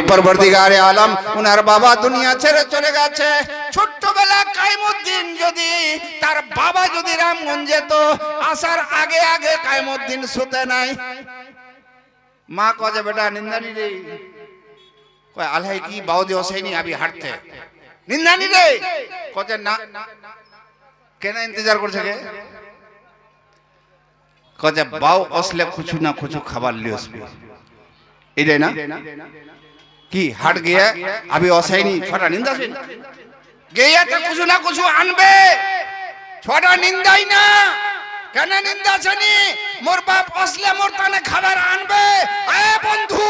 পরবর্তীকারে আলম উনার বাবা দুনিয়া ছেড়ে চলে গেছে। ছোট্টবেলা কাইমুদ্দিন যদি তার বাবা যদি রামগঞ্জে তো আসার আগে আগে কাইমুদ্দিন শুতে নাই। মা কয়ে বেটা নিন্দানি রে, কয় আলহাই কি বাউদি ওসেনি আবি হাঁটতে নিন্দানি রে, কয়ে না কেন ইন্তজার করছে কে, কয়ে বাউ আসলে কিছু না কিছু খাবার লিয়ে আসবে এটাই না কি হাট গিয়ে আবি ওসেনি ছোটা নিন্দা গিয়ে তো কিছু না কিছু আনবে, ছোটা নিন্দাই না কেন নিন্দা শুনি মোর বাপ আসলে মোর তানে খাবার আনবে। এ বন্ধু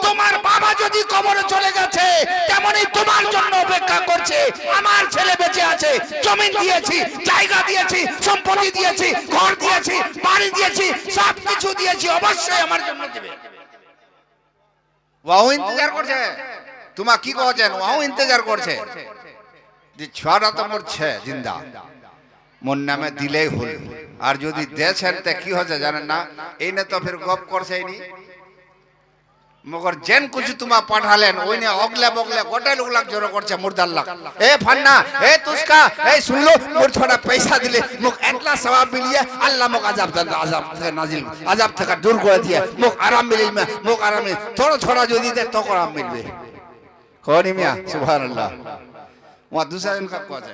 তোমার বাবা যদি কবরে চলে গেছে তেমনি তোমার জন্য অপেক্ষা করছে। আমার ছেলে বেঁচে আছে, জমি দিয়েছি, জায়গা দিয়েছি, সম্পত্তি দিয়েছি, ঘর দিয়েছি, বাড়ি দিয়েছি, সব কিছু দিয়েছি, অবশ্যই আমার জন্য দিবে। ওয়াও ইন্তজার করছে, তোমা কি কছেন ওয়াও ইন্তজার করছে যে ছড়া তো মোর ছে জিন্দা মোর নামে দিলেই হল। আর যদি দেছেন তে কি হচ্ছে জানেন না, এই না তো ফির গপ করছে নি মগর যেন কিছু তোমা পাঠালেন ওই নে অগলে বগলে গোটা লোক লাগ জড়ো করছে মুর্দার লাগ। এ ফান্না এ তুস্কা এই শুনলো মোর ছোড়া পয়সা দিলে মুখ একলা সওয়াব মিলিয়ে আল্লাহ মুখ আযাব থেকে নাজিল আযাব থেকে দূর করে দিয়ে মুখ আরাম মিলিয়ে মুখ আরাম থোড়া থোড়া যদি দে তো আরাম মিলবে। কোনি মিয়া সুবহানাল্লাহ। ওয়া দুসরা জন কা কয়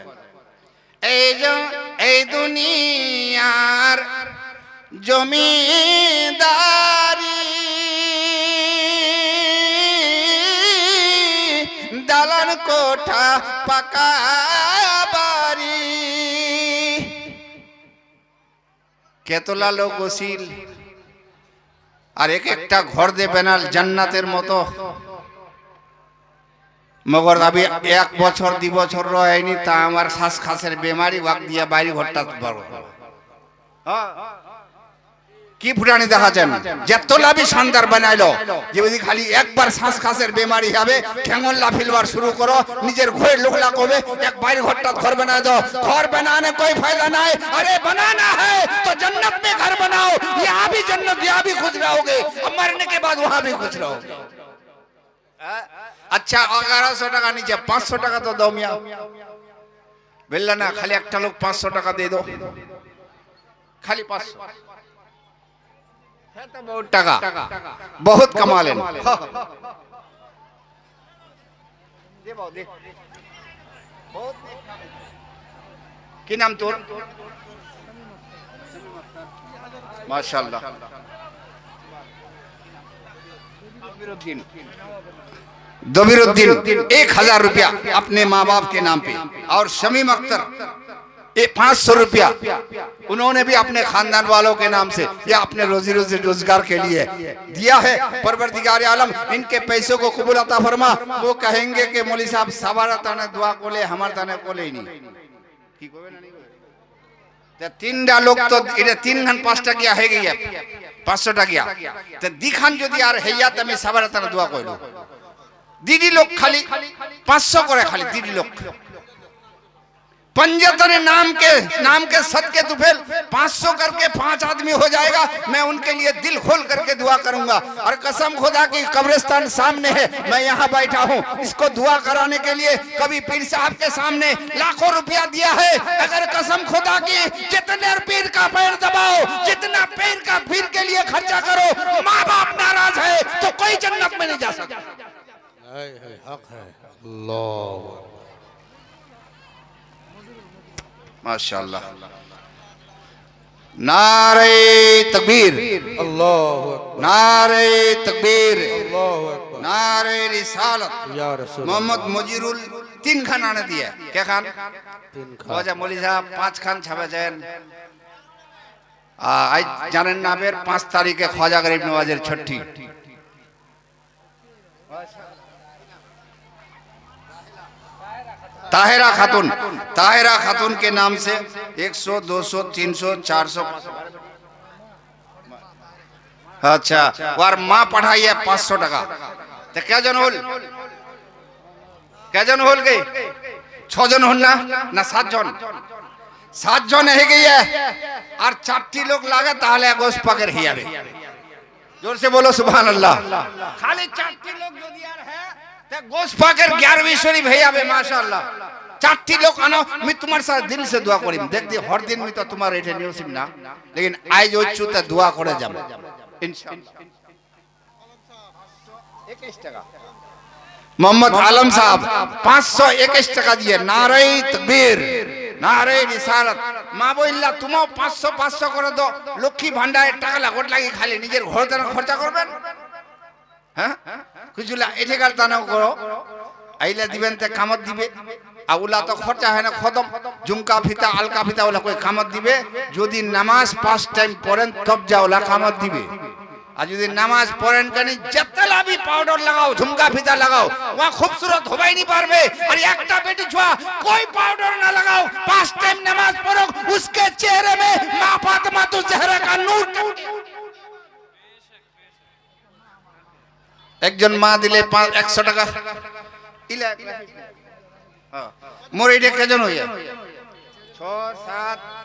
এই দুনিয়ার জমিদারি দালান কোঠা পাকা বাড়ি কেতলা লোক ওসিল আর এক একটা ঘর দেবেন আর জান্নাতের মতো। মগর আবি 1 বছর 2 বছর রয়নি তা আমার শ্বাসখাসের বেমারি ওয়াক দিয়া বাড়ি ঘরটা বড় কি ফুটানি দেখাচ্ছেন যত লাভি শানদার বানাইলো যে যদি খালি একবার শ্বাসখাসের বেমারি হবে ঠেঙ্গল লাফিলবার শুরু করো নিজের ঘরের লোকলা কবে এক বাড়ি ঘরটা ঘর বানায় দাও। ঘর बनाने कोई फायदा नहीं, अरे बनाना है तो जन्नत में घर बनाओ, यहाँ भी जन्नत यहाँ भी खुश रहोगे, मरने के बाद वहां भी खुश रहोगे। अच्छा 1100 টাকা নিচে 500 টাকা তো দাও মিয়া বললা না, খালি একটা লোক 500 টাকা দিয়ে দাও, খালি 500 है तो बहुत টাকা बहुत कमा लेन दे बाओ दे बहुत কি নাম তোর माशाल्लाह दबीरुद्दीन 1000 रुपया अपने माँ बाप के नाम पे और शमीम अख्तर 500 रुपया उन्होंने भी अपने खानदान वालों के नाम से या अपने रोजी रोजगार के लिए दिया है। परवरदिगार आलम इनके पैसों को कबूल अता फरमा। वो कहेंगे कि मौलवी साहब सवारा ताने दुआ को ले हमार ताने को ले नहीं ठीक होवे ना नहीं होवे तीनटा लोग तो এটা 3 ঘন্টা 5 টাকা হয়ে গিয়া 500 টাকা তো দিখান যদি আর হেয়া তুমি সবারা তানে দোয়া কইলো दीदी लोग खाली 500 करे खाली दीदी लोग पंजतने नाम के सदके तो फिर 500 करके 5 आदमी हो जाएगा। मैं उनके लिए दिल खोल करके दुआ करूंगा और कसम खुदा की कब्रिस्तान सामने है, मैं यहाँ बैठा हूँ इसको दुआ कराने के लिए। कभी पीर साहब के सामने लाखों रुपया दिया है, अगर कसम खुदा की जितने पीर का पैर दबाओ जितना पीर का पीर के लिए खर्चा करो माँ बाप नाराज है तो कोई जन्नत में नहीं जा सकता। हक है अल्लाह माशाअल्लाह। नारे तकबीर अल्लाह नारे तकबीर अल्लाह नारे रिसालत या रसूल मोहम्मद मुजीरुल 3 खान आने दिया क्या खान 3 खान वजह मौलवी साहब 5 खान छापे जाएं आज জানেন না বের 5 তারিখে ख्वाजा गरीब नवाजेर छठी ताहिरा खातून के नाम से 100 200 300 400 अच्छा और माँ पढ़ाई है 500 টাকা तो क्या जन होल गई 6 जन होल ना 7 जन है गई है और 4टी लोग लागे ताहले गोश पकड़ ही आवे जोर से बोलो सुभान अल्लाह। खाली 4टी लोग जो दिया है गोश पाकर 11वीं शरीफ है आवे माशाअल्लाह 4 लोग आनो मैं तुम्हारे साथ दिल से दुआ करी देख दी हर दिन मैं तो तुम्हारे एठे नियोसिम ना लेकिन आज ओचुते दुआ करे जाम इंशाअल्लाह 21 টাকা मोहम्मद आलम साहब 521 টাকা দিয়ে নারে তাকবীর নারে রিসালাত মা বইল্লা তুমিও 500 500 করে দাও লক্ষ্মী ভান্ডারে টাকা লাগট লাগি খালি নিজের ঘর দানা খরচা করবেন হ্যাঁ কিছুলা এঠেকার দানাও করো আইলা দিবেন তে কামত দিবে আউলা তো খরচা হয় না খতম ঝুমকা ফিতা আলকা ফিতা ওলা কই কামত দিবে যদি নামাজ 5 টাইম পড়েন তব যাওলা কামত দিবে আর যদি নামাজ পড়েন কানি যেতলা भी पाउडर लगाओ झुमका फीता लगाओ वहां खूबसूरत होबाई नहीं पारबे और एकटा बेटी छुआ कोई पाउडर ना लगाओ 5 टाइम नमाज पढ़ो उसके चेहरे में मां फातिमा तो जहरा का नूर একজন মা দিলে 100 টাকা ইলা মোর এটা কেজন হইয়া 6 7